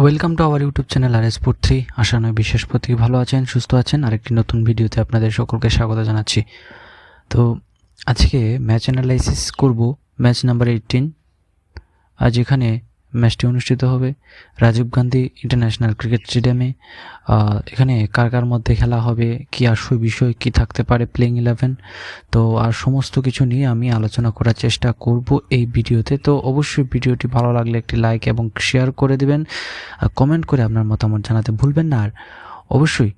Welcome to our YouTube channel RS43। আশা নয় বিশেষ প্রত্যেকে ভালো আছেন, সুস্থ আছেন। আরেকটি নতুন ভিডিওতে আপনাদের সকলকে স্বাগত জানাচ্ছি। তো আজকে ম্যাচ অ্যানালাইসিস করব ম্যাচ নাম্বার 18। আজ এখানে ম্যাচটি অনুষ্ঠিত হবে রাজীব গান্ধী ইন্টারন্যাশনাল ক্রিকেট স্টেডিয়ামে। এখানে কার কার মধ্যে খেলা হবে, কী আসল বিষয় কী থাকতে পারে, প্লেইং 11, তো আর সমস্ত কিছু নিয়ে আমি আলোচনা করার চেষ্টা করব এই ভিডিওতে। তো অবশ্যই ভিডিওটি ভালো লাগলে একটি লাইক এবং শেয়ার করে দিবেন, কমেন্ট করে আপনার মতামত জানাতে ভুলবেন না। আর অবশ্যই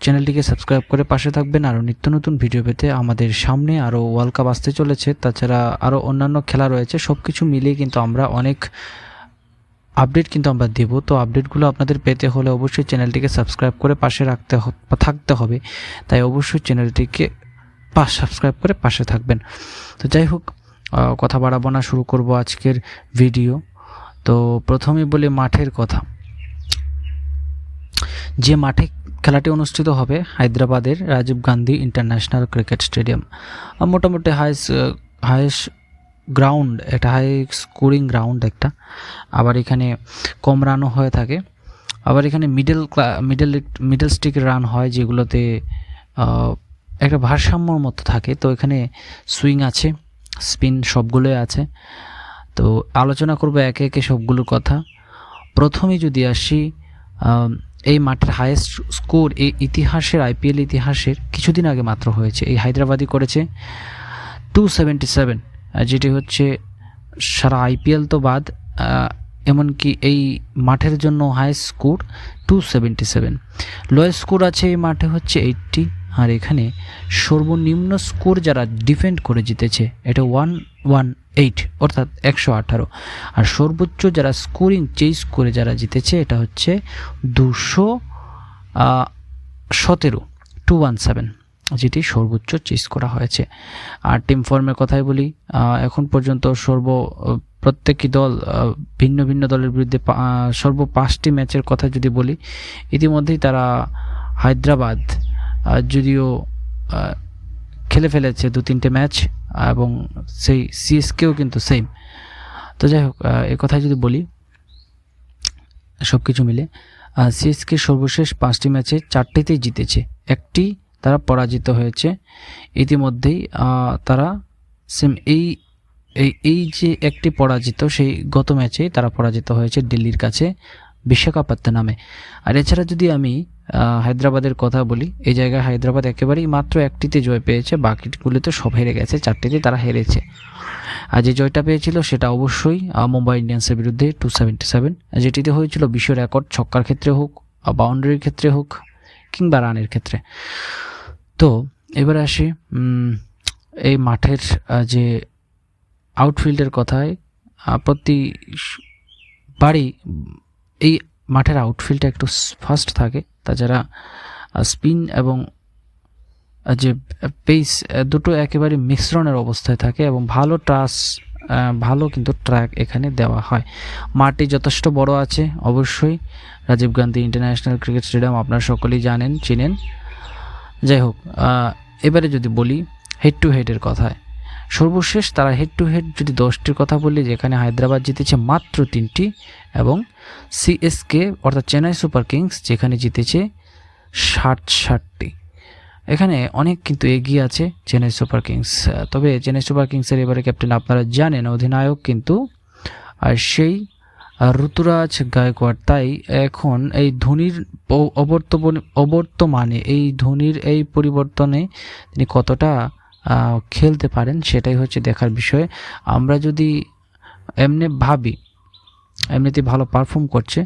চ্যানেলটিকে সাবস্ক্রাইব করে পাশে থাকবেন আরও নিত্য নতুন ভিডিও পেতে। আমাদের সামনে আরও ওয়ার্ল্ড কাপ আসতে চলেছে, তাছাড়া আরও অন্যান্য খেলা রয়েছে। সব কিছু মিলিয়ে কিন্তু আমরা অনেক আপডেট কিন্তু আমরা দেব। তো আপডেটগুলো আপনাদের পেতে হলে অবশ্যই চ্যানেলটিকে সাবস্ক্রাইব করে পাশে থাকতে হবে। তাই অবশ্যই চ্যানেলটিকে সাবস্ক্রাইব করে পাশে থাকবেন। তো যাই হোক, কথা বাড়াবো না, শুরু করব আজকের ভিডিও। তো প্রথমেই বলি মাঠের কথা। যে মাঠে খেলাটি অনুষ্ঠিত হবে হায়দ্রাবাদের Rajiv Gandhi international cricket stadium. মোটামুটি হাইস্ট গ্রাউন্ড, একটা হাই স্কোরিং গ্রাউন্ড একটা। আবার এখানে কম রানও হয়ে থাকে। আবার এখানে মিডল স্টিকের রান হয়, যেগুলোতে একটা ভারসাম্যর মতো থাকে। তো এখানে সুইং আছে, স্পিন সবগুলোই আছে। তো আলোচনা করব একে একে সবগুলোর কথা। প্রথমে যদি আসি, এই মাঠের হাইয়েস্ট স্কোর এই ইতিহাসের, IPL ইতিহাসের কিছুদিন আগে মাত্র হয়েছে। এই হায়দ্রাবাদই করেছে 277, যেটি হচ্ছে সারা IPL তো বাদ, এমনকি এই মাঠের জন্য হাইয়েস্ট স্কোর 277। লোয়েস্ট স্কোর আছে এই মাঠে হচ্ছে 80। আর এখানে সর্বনিম্ন স্কোর যারা ডিফেন্ড করে জিতেছে এটা 118, অর্থাৎ 118। আর সর্বোচ্চ যারা স্কোরিং চেস করে যারা জিতেছে এটা হচ্ছে 217, যেটি সর্বোচ্চ চেস করা হয়েছে। আর টিম ফর্মের কথাই বলি, এখন পর্যন্ত প্রত্যেকটি দল ভিন্ন ভিন্ন দলের বিরুদ্ধে সর্ব 5টি ম্যাচের কথা যদি বলি, ইতিমধ্যেই তারা হায়দ্রাবাদ যদিও খেলে ফেলেছে 2-3টে ম্যাচ, এবং সেই CSKও কিন্তু সেম। তো যাই হোক, এ কথাই যদি বলি, সব কিছু মিলে CSK সর্বশেষ 5টি ম্যাচে 4টিতেই জিতেছে, একটি তারা পরাজিত হয়েছে। ইতিমধ্যেই তারা সেম এই যে একটি পরাজিত, সেই গত ম্যাচেই তারা পরাজিত হয়েছে দিল্লির কাছে বিশাখাপত্তনমে। আর এছাড়া যদি আমি হায়দ্রাবাদের কথা বলি, এই জায়গায় হায়দ্রাবাদ একেবারেই মাত্র একটিতে জয় পেয়েছে, বাকিগুলিতে সব হেরে গেছে, 4টিতে তারা হেরেছে। আর যে জয়টা পেয়েছিল সেটা অবশ্যই মুম্বাই ইন্ডিয়ান্সের বিরুদ্ধে 277, যেটিতে হয়েছিল বিশ্ব রেকর্ড, ছক্কার ক্ষেত্রে হোক, বাউন্ডারির ক্ষেত্রে হোক, কিংবা রানের ক্ষেত্রে। তো এবারে আসি এই মাঠের যে আউটফিল্ডের কথায়। প্রতিবারই এই মাঠের আউটফিল্ডটা একটু ফাস্ট থাকে, তাছাড়া স্পিন এবং যে পেস দুটো একেবারে মিশ্রণের অবস্থায় থাকে, এবং ভালো কিন্তু ট্র্যাক এখানে দেওয়া হয়। মাঠটি যথেষ্ট বড় আছে অবশ্যই। Rajiv Gandhi international cricket stadium আপনারা সকলেই চিনেন। যাই হোক, এবারে যদি বলি হেড টু হেডের কথায়, সর্বশেষ তারা হেড টু হেড যদি 10টির কথা বলি, যেখানে হায়দ্রাবাদ জিতেছে মাত্র 3টি, এবং CSK অর্থাৎ চেন্নাই সুপার কিংস যেখানে জিতেছে 60টি। এখানে অনেক কিন্তু এগিয়ে আছে চেন্নাই সুপার কিংস। তবে চেন্নাই সুপার কিংসের এবারে ক্যাপ্টেন আপনারা জানেন, অধিনায়ক কিন্তু সেই ঋতুরাজ গায়কোয়াড়। তাই এখন এই ধোনির অবর্তমানে এই ধোনির এই পরিবর্তনে তিনি কতটা খেলতে পারেন সেটাই হচ্ছে দেখার বিষয়। আমরা যদি এমনিতে ভালো পারফর্ম করছে,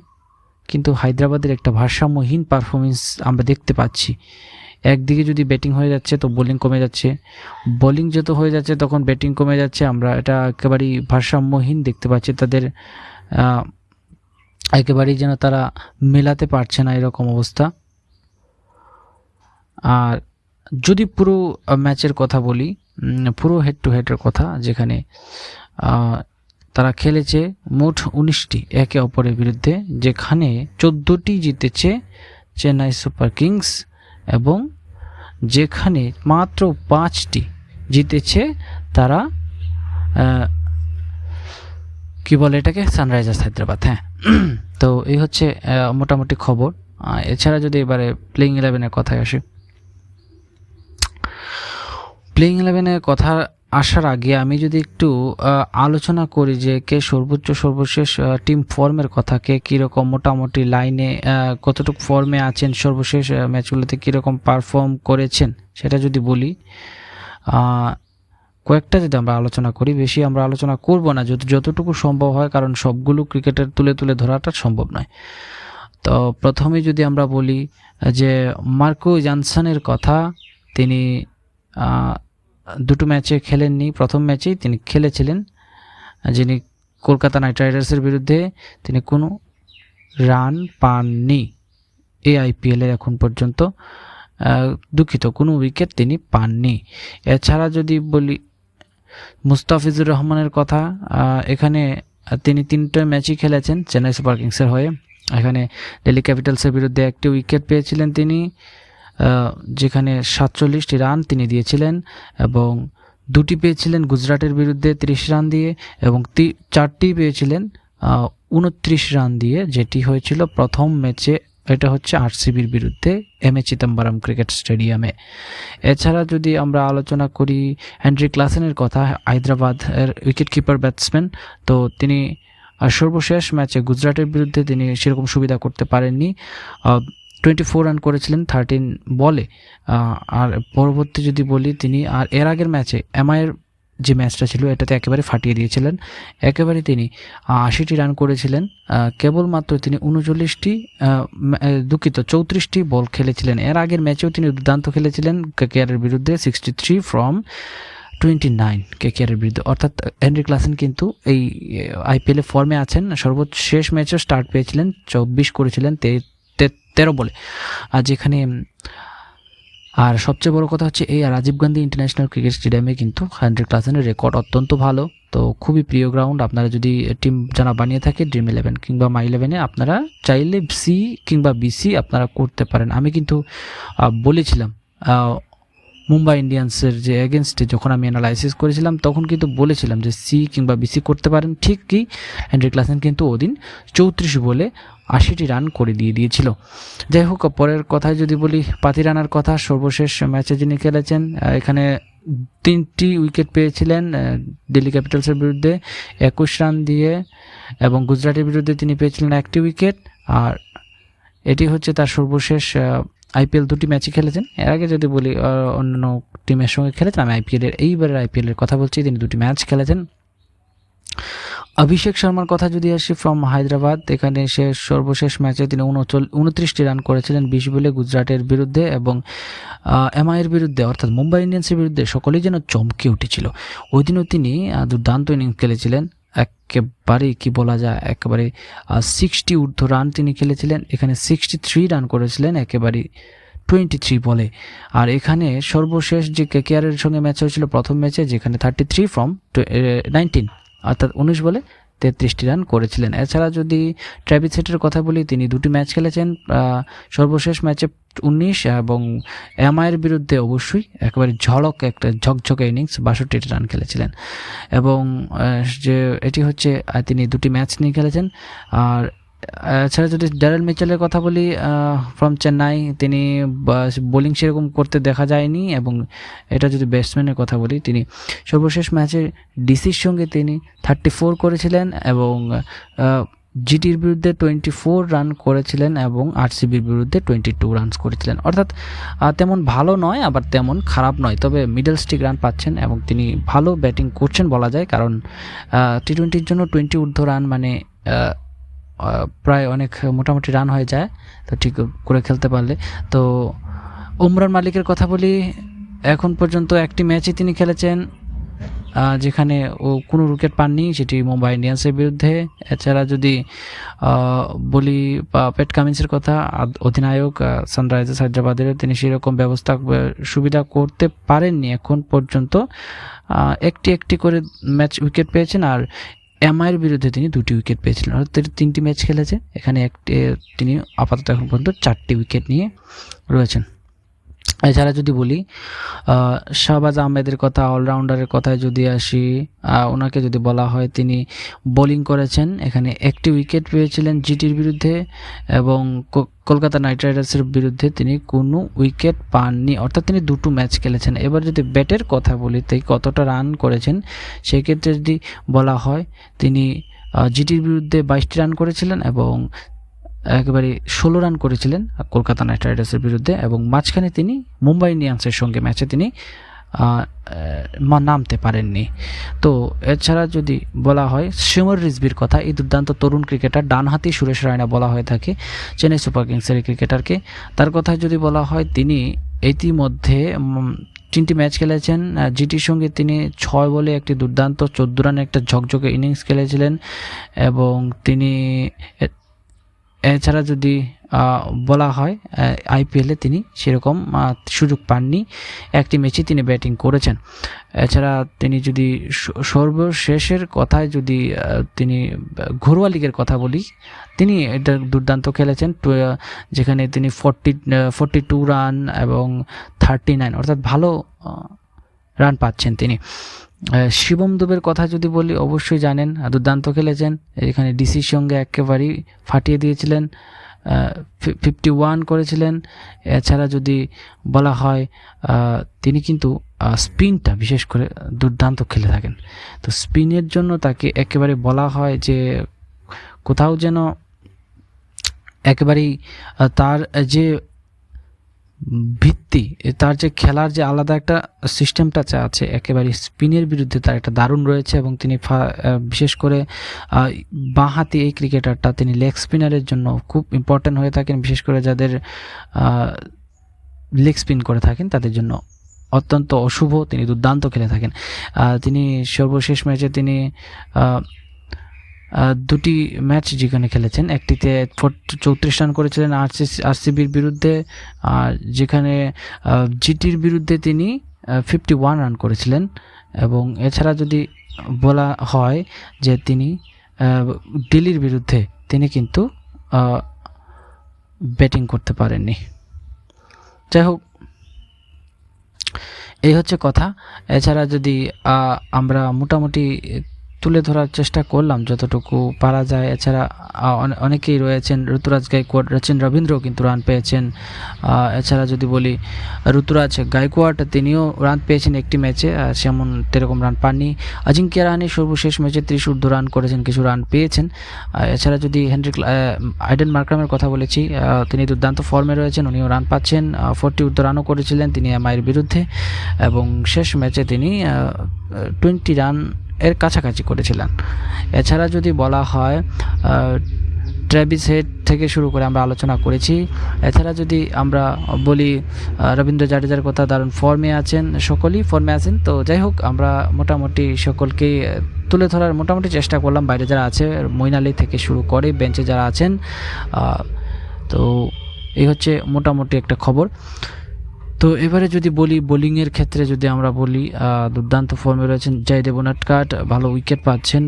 কিন্তু হায়দ্রাবাদের একটা ভারসাম্যহীন পারফরমেন্স আমরা দেখতে পাচ্ছি। একদিকে যদি ব্যাটিং হয়ে যাচ্ছে তো বোলিং কমে যাচ্ছে, বোলিং যত হয়ে যাচ্ছে তখন ব্যাটিং কমে যাচ্ছে। আমরা এটা একেবারেই ভারসাম্যহীন দেখতে পাচ্ছি। তাদের একেবারেই যেন তারা মেলাতে পারছে না, এরকম অবস্থা। আর যদি পুরো ম্যাচের কথা বলি, পুরো হেড টু হেডের কথা, যেখানে তারা খেলেছে মোট 19টি একে অপরের বিরুদ্ধে, যেখানে 14টি জিতেছে চেন্নাই সুপার কিংস, এবং যেখানে মাত্র 5টি জিতেছে তারা কি বলে এটাকে, সানরাইজার্স হায়দ্রাবাদ। হ্যাঁ, তো এই হচ্ছে মোটামুটি খবর। এছাড়া যদি এবারে প্লেইং 11-এর কথায় আসি, প্লেইং 11-এর কথা আসার আগে আমি যদি একটু আলোচনা করি যে কে সর্বশেষ টিম ফর্মের কথা, কে কীরকম মোটামুটি লাইনে কতটুকু ফর্মে আছেন, সর্বশেষ ম্যাচগুলোতে কীরকম পারফর্ম করেছেন সেটা যদি বলি, কয়েকটা যদি আমরা আলোচনা করি, বেশি আমরা আলোচনা করব না, যতটুকু সম্ভব হয়, কারণ সবগুলো ক্রিকেটের তুলে ধরাটা সম্ভব নয়। তো প্রথমে যদি আমরা বলি যে মার্কো জনসনের কথা, তিনি দুটো ম্যাচে খেলেননি, প্রথম ম্যাচেই তিনি খেলেছিলেন, যিনি কলকাতা নাইট রাইডার্সের বিরুদ্ধে তিনি কোনো রান পাননি এই আইপিএলে এখন পর্যন্ত, দুঃখিত, কোনো উইকেট তিনি পাননি। এছাড়া যদি বলি মুস্তাফিজুর রহমানের কথা, এখানে তিনি 3টে ম্যাচই খেলেছেন চেন্নাই সুপার কিংসের হয়ে। এখানে দিল্লি ক্যাপিটালসের বিরুদ্ধে 1টি উইকেট পেয়েছিলেন তিনি, যেখানে 47টি রান তিনি দিয়েছিলেন, এবং 2টি পেয়েছিলেন গুজরাটের বিরুদ্ধে 30 রান দিয়ে, এবং 4টি পেয়েছিলেন 29 রান দিয়ে, যেটি হয়েছিল প্রথম ম্যাচে, এটা হচ্ছে আরসিবির বিরুদ্ধে এমএ চিদম্বরম ক্রিকেট স্টেডিয়ামে। এছাড়া যদি আমরা আলোচনা করি হেনরি ক্লাসেনের কথা, হায়দ্রাবাদের উইকেট কিপার ব্যাটসম্যান, তো তিনি সর্বশেষ ম্যাচে গুজরাটের বিরুদ্ধে তিনি সেরকম সুবিধা করতে পারেননি, 24 রান করেছিলেন 13 বলে। আর পরবর্তী যদি বলি, তিনি আর এর আগের ম্যাচে এমআইয়ের যে ম্যাচটা ছিল এটাতে একেবারে ফাটিয়ে দিয়েছিলেন, একেবারে তিনি 80টি রান করেছিলেন, কেবলমাত্র তিনি 34টি বল খেলেছিলেন। এর আগের ম্যাচেও তিনি দুর্দান্ত খেলেছিলেন কেকেআরের বিরুদ্ধে, 63 from 29 কেকেআরের বিরুদ্ধে। অর্থাৎ হেনরি ক্লাসেন কিন্তু এই আইপিএলে ফর্মে আছেন, সর্বশেষ ম্যাচেও স্টার্ট পেয়েছিলেন, 24 করেছিলেন 13 বলে। আর যেখানে আর সবচেয়ে বড় কথা হচ্ছে এই রাজীব গান্ধী ইন্টারন্যাশনাল ক্রিকেট স্টেডিয়ামে কিন্তু হেনরি ক্লাসেনের রেকর্ড অত্যন্ত ভালো, তো খুবই প্রিয় গ্রাউন্ড। আপনারা যদি টিম যারা বানিয়ে থাকে ড্রিম 11 কিংবা মাই 11-এ, আপনারা চাইলে সি কিংবা বিসি আপনারা করতে পারেন। আমি কিন্তু বলেছিলাম মুম্বাই ইন্ডিয়ান্সের যে এগেনস্টে যখন আমি অ্যানালাইসিস করেছিলাম, তখন কিন্তু বলেছিলাম যে সি কিংবা বিসি করতে পারেন। ঠিক কি হেনরি ক্লাসেন কিন্তু ওদিন 34 বলে 80টি রান করে দিয়েছিল। যাই হোক, পরের কথায় যদি বলি পাতিরানার কথা, সর্বশেষ ম্যাচে যিনি খেলেছেন, এখানে 3টি উইকেট পেয়েছিলেন দিল্লি ক্যাপিটালসের বিরুদ্ধে 21 রান দিয়ে, এবং গুজরাটের বিরুদ্ধে তিনি পেয়েছিলেন 1টি উইকেট। আর এটি হচ্ছে তার সর্বশেষ আইপিএল 2টি ম্যাচই খেলেছেন। এর আগে যদি বলি অন্য টিমের সঙ্গে খেলেছেন, আমি এইবারের আইপিএলের কথা বলছি, তিনি 2টি ম্যাচ খেলেছেন। অভিষেক শর্মার কথা যদি আসি ফ্রম হায়দ্রাবাদ, এখানে সে সর্বশেষ ম্যাচে তিনি 29টি রান করেছিলেন 20 বলে গুজরাটের বিরুদ্ধে, এবং এমআইয়ের বিরুদ্ধে অর্থাৎ মুম্বাই ইন্ডিয়ান্সের বিরুদ্ধে সকলেই যেন চমকে উঠেছিল। ওই দিনও তিনি দুর্দান্ত ইনিংস খেলেছিলেন, একেবারে কি বলা যায়, একেবারে 60 ঊর্ধ্ব রান তিনি খেলেছিলেন। এখানে 63 রান করেছিলেন একেবারে 23 বলে। আর এখানে সর্বশেষ যে কেকেআরের সঙ্গে ম্যাচ হয়েছিল প্রথম ম্যাচে, যেখানে 33 from 19 অর্থাৎ 19 বলে 33টি রান করেছিলেন। এছাড়া যদি ট্র্যাভিস হেডের কথা বলি, তিনি 2টি ম্যাচ খেলেছেন, সর্বশেষ ম্যাচে 19, এবং এমআইয়ের বিরুদ্ধে অবশ্যই একেবারে একটা ঝকঝকে ইনিংস 62টি রান খেলেছিলেন। এবং যে এটি হচ্ছে তিনি 2টি ম্যাচ নিয়ে খেলেছেন। আর এছাড়া যদি ড্যারেল মিচেলের কথা বলি ফ্রম চেন্নাই, তিনি বোলিং সেরকম করতে দেখা যায়নি। এবং এটা যদি ব্যাটসম্যানের কথা বলি, তিনি সর্বশেষ ম্যাচে ডিসির সঙ্গে তিনি 34 করেছিলেন, এবং জিটির বিরুদ্ধে 24 রান করেছিলেন, এবং আরসিবির বিরুদ্ধে 22 রানস করেছিলেন। অর্থাৎ তেমন ভালো নয়, আবার তেমন খারাপ নয়, তবে মিডল স্টিক রান পাচ্ছেন, এবং তিনি ভালো ব্যাটিং করছেন বলা যায়, কারণ টি-20-র জন্য 20 ঊর্ধ্ব রান মানে প্রায় অনেক মোটামুটি রান হয়ে যায়, তো ঠিক করে খেলতে পারলে। তো উমরান মালিকের কথা বলি, এখন পর্যন্ত 1টি ম্যাচই তিনি খেলেছেন, যেখানে ও কোনো উইকেট পাননি, সেটি মুম্বাই ইন্ডিয়ান্সের বিরুদ্ধে। এছাড়া যদি বলি প্যাট কামিন্সের কথা, অধিনায়ক সানরাইজার্স হায়দ্রাবাদের, তিনি সেরকম সুবিধা করতে পারেননি এখন পর্যন্ত। একটি করে ম্যাচ উইকেট পেয়েছেন, আর এমআইয়ের বিরুদ্ধে তিনি 2টি উইকেট পেয়েছিলেন, অর্থাৎ 3টি ম্যাচ খেলেছে। এখানে তিনি আপাতত এখন পর্যন্ত 4টি উইকেট নিয়ে রয়েছেন। এছাড়া যদি বলি শাহবাজ আহমেদের কথা, অলরাউন্ডারের কথায় যদি আসি, ওনাকে যদি বলা হয় তিনি বোলিং করেছেন, এখানে একটি উইকেট পেয়েছিলেন জিটির বিরুদ্ধে এবং কলকাতা নাইট রাইডার্সের বিরুদ্ধে তিনি কোনো উইকেট পাননি, অর্থাৎ তিনি দুটো ম্যাচ খেলেছেন। এবার যদি ব্যাটের কথা বলি তাই কতটা রান করেছেন, সেক্ষেত্রে যদি বলা হয় তিনি জিটির বিরুদ্ধে 22টি রান করেছিলেন এবং একেবারে 16 রান করেছিলেন কলকাতা নাইট রাইডার্সের বিরুদ্ধে, এবং মাঝখানে তিনি মুম্বাই ইন্ডিয়ান্সের সঙ্গে ম্যাচে তিনি নামতে পারেননি। তো এছাড়া যদি বলা হয় শিমর রিজভির কথা, এই দুর্দান্ত তরুণ ক্রিকেটার, ডানহাতি সুরেশ রায়না বলা হয়ে থাকে চেন্নাই সুপার কিংসের ক্রিকেটারকে, তার কথা যদি বলা হয় তিনি ইতিমধ্যে 3টি ম্যাচ খেলেছেন জিটির সঙ্গে। তিনি 6 বলে একটি দুর্দান্ত 14 রানের একটা ঝকঝকে ইনিংস খেলেছিলেন এবং তিনি এছাড়া যদি বলা হয় আইপিএলে তিনি সেরকম সুযোগ পাননি, একটি ম্যাচে তিনি ব্যাটিং করেছেন। এছাড়া তিনি যদি সর্বশেষের কথায় যদি তিনি ঘরোয়া লিগের কথা বলি, তিনি এটা দুর্দান্ত খেলেছেন, যেখানে তিনি 42 রান এবং 39, অর্থাৎ ভালো রান পাচ্ছেন তিনি। শিবম দুবের কথা যদি বলি, অবশ্যই জানেন দুর্দান্ত খেলেছেন, এখানে ডিসির সঙ্গে একেবারেই ফাটিয়ে দিয়েছিলেন, 51 করেছিলেন। এছাড়া যদি বলা হয় তিনি কিন্তু স্পিনটা বিশেষ করে দুর্দান্ত খেলে থাকেন, তো স্পিনের জন্য তাকে একেবারে বলা হয় যে কোথাও যেন একেবারেই তার যে ভিত্তি, তার যে খেলার যে আলাদা একটা সিস্টেমটা আছে একেবারে স্পিনের বিরুদ্ধে তার একটা দারুণ রয়েছে, এবং তিনি বিশেষ করে বাঁহাতি এই ক্রিকেটারটা তিনি লেগ স্পিনারের জন্য খুব ইম্পর্ট্যান্ট হয়ে থাকেন, বিশেষ করে যাদের লেগ স্পিন করে থাকেন তাদের জন্য অত্যন্ত অশুভ, তিনি দুর্দান্ত খেলে থাকেন। তিনি সর্বশেষ ম্যাচে তিনি 2টি ম্যাচ যেখানে খেলেছেন, একটিতে 34 রান করেছিলেন আরসিবির বিরুদ্ধে, যেখানে জিটির বিরুদ্ধে তিনি 51 রান করেছিলেন, এবং এছাড়া যদি বলা হয় যে তিনি দিল্লির বিরুদ্ধে তিনি কিন্তু ব্যাটিং করতে পারেননি। যাই হোক, এই হচ্ছে কথা। এছাড়া যদি আমরা মোটামুটি তুলে ধরার চেষ্টা করলাম যতটুকু পারা যায়। এছাড়া অনেকেই রয়েছেন, ঋতুরাজ গায়কোয়াড়, রচিন রবীন্দ্র কিন্তু রান পেয়েছেন। এছাড়া যদি বলি ঋতুরাজ গায়কোয়াড়, তিনিও রান পেয়েছেন একটি ম্যাচে, সেমন সেরকম রান পাননি। অজিঙ্ক্য রাহানে সর্বশেষ ম্যাচে 30 ঊর্ধ্ব রান করেছেন, কিছু রান পেয়েছেন। এছাড়া যদি আইডেন মার্ক্রামের কথা বলেছি, তিনি দুর্দান্ত ফর্মে রয়েছেন, উনিও রান পাচ্ছেন, 40 ঊর্ধ্ব রানও করেছিলেন তিনি এমআইয়ের বিরুদ্ধে, এবং শেষ ম্যাচে তিনি 20 রান এর কাছাকাছি করেছিলেন। এছাড়া যদি বলা হয় ট্রেভিস হেড থেকে শুরু করে আমরা আলোচনা করেছি। এছাড়া যদি আমরা বলি রবীন্দ্র জাডেজার কথা, দারুণ ফর্মে আছেন, সকলেই ফর্মে আছেন। তো যাই হোক, আমরা মোটামুটি সকলকেই তুলে ধরার মোটামুটি চেষ্টা করলাম, বাইরে যারা আছে মঈন আলী থেকে শুরু করে বেঞ্চে যারা আছেন। তো এই হচ্ছে মোটামুটি একটা খবর। তো এবারে যদি বলি বোলিংয়ের ক্ষেত্রে, যদি আমরা বলি দুর্দান্ত ফর্মে রয়েছেন জয়দেব উনাদকাট, ভালো উইকেট পাচ্ছেন,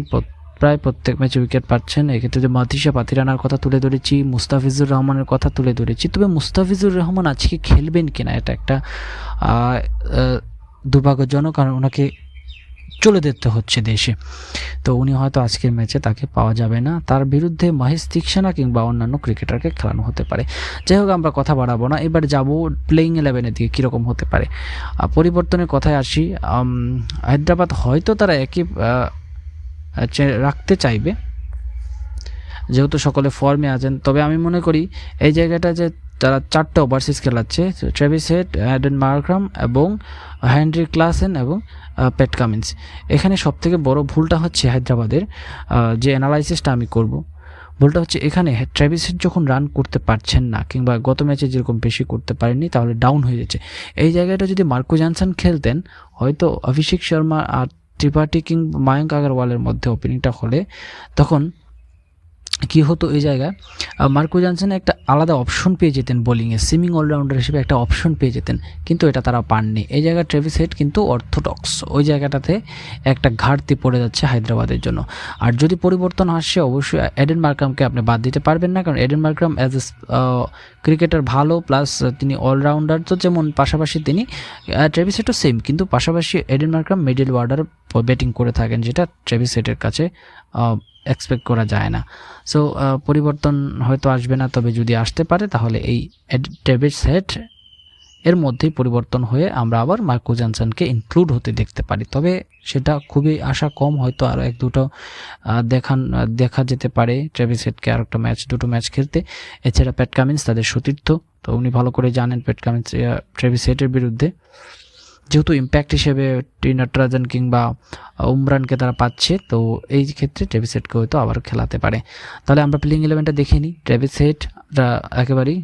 প্রায় প্রত্যেক ম্যাচে উইকেট পাচ্ছেন। এক্ষেত্রে যে মাথিসা পাতিরানার কথা তুলে ধরেছি, মুস্তাফিজুর রহমানের কথা তুলে ধরেছি। তবে মুস্তাফিজুর রহমান আজকে খেলবেন কিনা এটা একটা দুর্ভাগ্যজনক, কারণ ওনাকে চলে যেতে হচ্ছে দেশে, তো উনি হয়তো আজকের ম্যাচে তাকে পাওয়া যাবে না। তার বিরুদ্ধে মহেশ তিক্সানা কিংবা অন্যান্য ক্রিকেটারকে খেলানো হতে পারে। যাই হোক, আমরা কথা বাড়াবো না, এবার যাব প্লেইং 11-এর দিকে কীরকম হতে পারে। পরিবর্তনের কথায় আসি, হায়দ্রাবাদ হয়তো তারা একই রাখতে চাইবে যেহেতু সকলে ফর্মে আছেন। তবে আমি মনে করি এই জায়গাটা যে তারা 4টা ওভারসিজ খেলাচ্ছে, ট্রেভিস হেড, আইডেন মার্ক্রাম এবং হেনরি ক্লাসেন এবং প্যাট কামিন্স। এখানে সবথেকে বড় ভুলটা হচ্ছে হায়দ্রাবাদের, যে অ্যানালাইসিসটা আমি করব, ভুলটা হচ্ছে এখানে ট্রেভিস হেড যখন রান করতে পারছেন না কিংবা গত ম্যাচে যেরকম বেশি করতে পারেননি, তাহলে ডাউন হয়ে যাচ্ছে। এই জায়গাটা যদি মার্কো জনসন খেলতেন, হয়তো অভিষেক শর্মা আর ত্রিপাঠী কিংবা মায়াঙ্ক আগরওয়ালের মধ্যে ওপেনিংটা হলে তখন কি হতো, এই জায়গায় মার্কো জনসন একটা আলাদা অপশন পেয়ে যেতেন বোলিংয়ে, সুইমিং অলরাউন্ডার হিসেবে একটা অপশন পেয়ে যেতেন, কিন্তু এটা তারা পাননি। এই জায়গায় ট্রেভিস হেড কিন্তু অর্থোডক্স, ওই জায়গাটাতে একটা ঘাটতি পড়ে যাচ্ছে হায়দ্রাবাদের জন্য। আর যদি পরিবর্তন আসে অবশ্যই এডেন মার্ক্রামকে আপনি বাদ দিতে পারবেন না, কারণ Aiden Markram as a cricketer ভালো, প্লাস তিনি অলরাউন্ডার তো, যেমন পাশাপাশি তিনি ট্রেভিস হেডও সেম, কিন্তু পাশাপাশি Aiden Markram middle order batting করে থাকেন, যেটা ট্রেভিস হেডের কাছে এক্সপেক্ট করা যায় না। সো পরিবর্তন হয়তো আসবে না, তবে যদি আসতে পারে তাহলে এই ট্রেভিস হেড এর মধ্যেই পরিবর্তন হয়ে আমরা আবার মার্কো জনসনকে ইনক্লুড হতে দেখতে পারি, তবে সেটা খুবই আশা কম, হয়তো আরও এক দুটো দেখা যেতে পারে ট্রেভিস হেডকে আর একটা দুটো ম্যাচ খেলতে। এছাড়া প্যাট কামিন্স তাদের সতীর্থ, তো উনি ভালো করে জানেন প্যাট কামিন্স ট্রেভিস হেডের বিরুদ্ধে, যেহেতু ইম্প্যাক্ট হিসেবে টি নটরাজন কিংবা উমরানকে তারা পাচ্ছে, তো এই ক্ষেত্রে ট্রেভিস হেডকে হয়তো আবার খেলাতে পারে। তাহলে আমরা প্লেইং 11টা দেখে নিই। ট্রেভিস হেড একেবারেই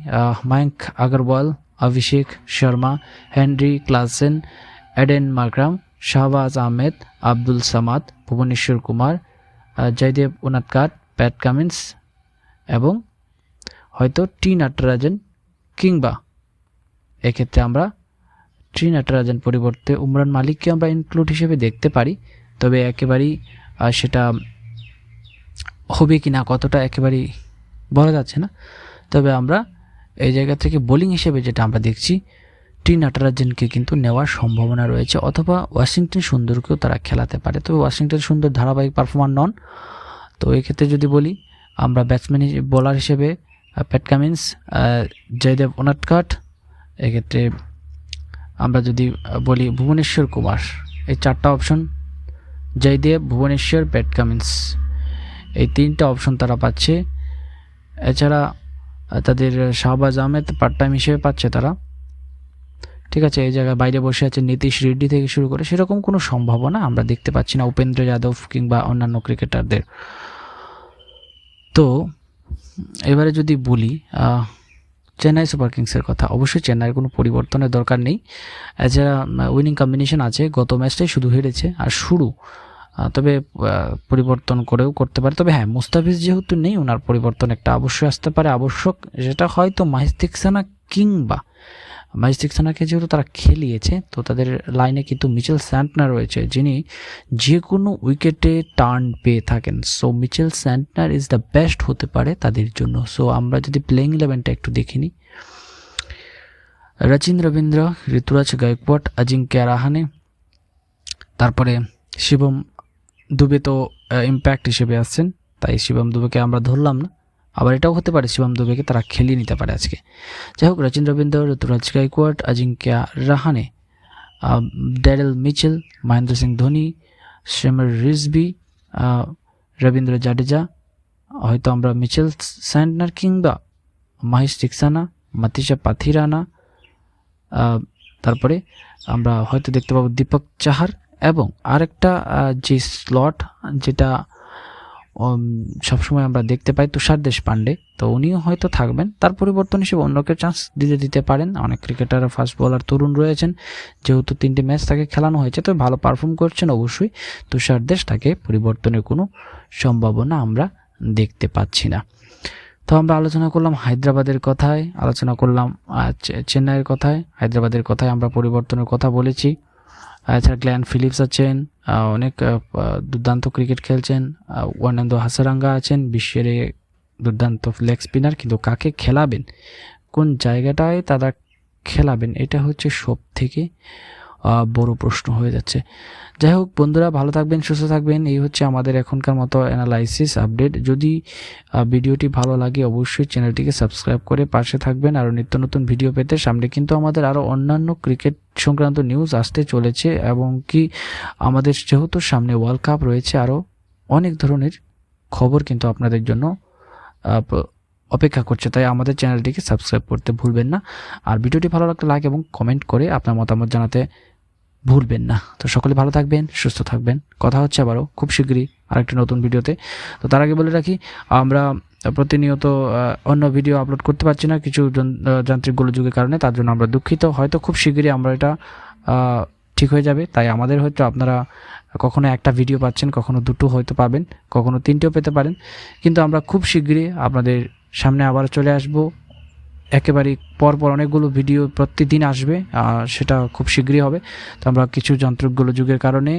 Mayank Agarwal, Abhishek Sharma, Heinrich Klaasen, Aiden Markram, Shahbaz Ahmed, Abdul Samad, Bhuvneshwar Kumar, Jaydev Unadkat, Pat Cummins এবং হয়তো টি নটরাজন, কিংবা এক্ষেত্রে আমরা টি নটরাজন পরিবর্তে উমরান মালিককে আমরা ইনক্লুড হিসেবে দেখতে পারি, তবে একেবারেই সেটা হবে কি না কতটা একেবারেই বলা যাচ্ছে না। তবে আমরা এই জায়গা থেকে বোলিং হিসেবে যেটা আমরা দেখছি, টি নটরাজনকে কিন্তু নেওয়ার সম্ভাবনা রয়েছে, অথবা ওয়াশিংটন সুন্দরকেও তারা খেলাতে পারে, তবে ওয়াশিংটন সুন্দর ধারাবাহিক পারফর্মার নন। তো এই ক্ষেত্রে যদি বলি আমরা ব্যাটসম্যান বোলার হিসেবে প্যাট কামিন্স, জয়দেব উনাদকাট, এক্ষেত্রে আমরা যদি বলি ভুবনেশ্বর কুমার, এই চারটা option Jaydev, Bhuvneshwar, Pat Cummins, এই তিনটা অপশন তারা পাচ্ছে। এছাড়া তাদের শাহবাজ আহমেদ পার্ট টাইম হিসেবে পাচ্ছে তারা, ঠিক আছে। এই জায়গায় বাইরে বসে আছে নীতিশ রেড্ডি থেকে শুরু করে, সেরকম কোনো সম্ভাবনা আমরা দেখতে পাচ্ছি না উপেন্দ্র যাদব কিংবা অন্যান্য ক্রিকেটারদের। তো এবারে যদি বলি চেন্নাই সুপার কিংসের কথা, অবশ্যই চেন্নাইয়ের কোনো পরিবর্তনের দরকার নেই। এছাড়া উইনিং কম্বিনেশন আছে, গত ম্যাচটাই শুধু হেরেছে আর শুরু, তবে পরিবর্তন করেও করতে পারে। তবে হ্যাঁ, মুস্তাফিজ যেহেতু নেই, ওনার পরিবর্তন একটা অবশ্যই আসতে পারে আবশ্যক, যেটা হয়তো মাহিস দীক্ষানা কিংবা মাহিস দীক্ষানাকে যেহেতু তারা খেলিয়েছে, তো তাদের লাইনে কিন্তু মিচেল স্যান্টনার রয়েছে, যিনি যে কোনো উইকেটে টার্ন পেয়ে থাকেন। So Mitchell Santner is the best হতে পারে তাদের জন্য। সো আমরা যদি প্লেইং 11টা একটু দেখে নিই, রচিন রবীন্দ্র, ঋতুরাজ গায়কোয়াড, অজিঙ্ক্য রাহানে, তারপরে শিবম দুবে তো ইম্প্যাক্ট হিসেবে আসছেন, তাই শিবম দুবেকে আমরা ধরলাম না। আবার এটাও হতে পারে শিবম দুবেকে তারা খেলিয়ে নিতে পারে আজকে। যাই হোক, রচিন রবীন্দ্র, ঋতুরাজ গায়কোয়াড, অজিঙ্ক্য রাহানে, ড্যারেল মিচেল, মহেন্দ্র সিং ধোনি, শেমর রিজবি, রবীন্দ্র জাডেজা, হয়তো আমরা মিচেল স্যান্টনার কিংবা মাহিস দীক্ষানা, মাতিসা পাথিরানা, তারপরে আমরা হয়তো দেখতে পাবো দীপক চাহার, এবং আরেকটা যে স্লট যেটা সবসময় আমরা দেখতে পাই তুষার দেশপান্ডে, তো উনিও হয়তো থাকবেন। তার পরিবর্তন হিসেবে অন্যকে চান্স দিতে পারেন। অনেক ক্রিকেটার ফাস্ট বোলার তরুণ রয়েছেন, যেহেতু 3টে ম্যাচ তাকে খেলানো হয়েছে, তো ভালো পারফর্ম করছেন, অবশ্যই তুষার দেশ, তাকে পরিবর্তনের কোনো সম্ভাবনা আমরা দেখতে পাচ্ছি না। তো আমরা আলোচনা করলাম হায়দ্রাবাদের কথায়, আলোচনা করলাম চেন্নাইয়ের কথায়, হায়দ্রাবাদের কথায় আমরা পরিবর্তনের কথা বলেছি। এছাড়া গ্ল্যান ফিলিপস আছেন, অনেক দুর্দান্ত ক্রিকেট খেলছেন, ওয়ার্নান্দো হাসারাঙ্গা আছেন, বিশ্বের দুর্দান্ত লেগ স্পিনার, কিন্তু কাকে খেলাবেন, কোন জায়গাটায় তারা খেলাবেন, এটা হচ্ছে সব থেকে বড় প্রশ্ন হয়ে যাচ্ছে। যাই হোক বন্ধুরা, ভালো থাকবেন, সুস্থ থাকবেন। এই হচ্ছে আমাদের এখনকার মতো অ্যানালাইসিস আপডেট। যদি ভিডিওটি ভালো লাগে অবশ্যই চ্যানেলটিকে সাবস্ক্রাইব করে পাশে থাকবেন। আরও নিত্য নতুন ভিডিও পেতে সামনে কিন্তু আমাদের আরও অন্যান্য ক্রিকেট সংক্রান্ত নিউজ আসতে চলেছে, এবং কি আমাদের যেহেতু সামনে ওয়ার্ল্ড কাপ রয়েছে, আরও অনেক ধরনের খবর কিন্তু আপনাদের জন্য অপেক্ষা করছে, তাই আমাদের চ্যানেলটিকে সাবস্ক্রাইব করতে ভুলবেন না। আর ভিডিওটি ভালো লাগলে লাইক এবং কমেন্ট করে আপনার মতামত জানাতে ভুলবেন না। তো সকলে ভালো থাকবেন, সুস্থ থাকবেন। কথা হচ্ছে আবারও খুব শীঘ্রই আরেকটি নতুন ভিডিওতে। তো তার আগে বলে রাখি, আমরা প্রতিনিয়ত অন্য ভিডিও আপলোড করতে পারছি না কিছু যান্ত্রিক গোলযোগের কারণে, তার জন্য আমরা দুঃখিত। হয়তো খুব শীঘ্রই আমরা এটা ঠিক হয়ে যাবে, তাই আমাদের হয়তো আপনারা কখনো একটা ভিডিও পাচ্ছেন, কখনো দুটো হয়তো পাবেন, কখনো 3টেও পেতে পারেন, কিন্তু আমরা খুব শীঘ্রই আপনাদের সামনে আবার চলে আসব, একেবারে পরপর অনেকগুলো ভিডিও প্রতিদিন আসবে, সেটা খুব শীঘ্রই হবে। তো আমরা কিছু যন্ত্রগুলো যুগের কারণে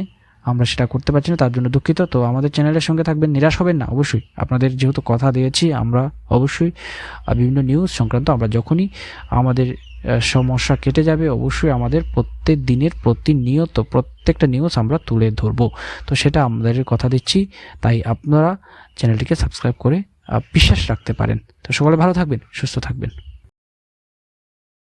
আমরা সেটা করতে পারছি না, তার জন্য দুঃখিত। তো আমাদের চ্যানেলের সঙ্গে থাকবেন, নিরাশ হবেন না অবশ্যই। আপনাদের যেহেতু কথা দিয়েছি, আমরা অবশ্যই বিভিন্ন নিউজ সংক্রান্ত আমরা যখনই আমাদের সমস্যা কেটে যাবে, অবশ্যই আমাদের প্রত্যেক দিনের প্রতিনিয়ত প্রত্যেকটা নিউজ আমরা তুলে ধরবো। তো সেটা আমাদের কথা দিচ্ছি, তাই আপনারা চ্যানেলটিকে সাবস্ক্রাইব করে বিশ্বাস রাখতে পারেন। তো সকলে ভালো থাকবেন, সুস্থ থাকবেন।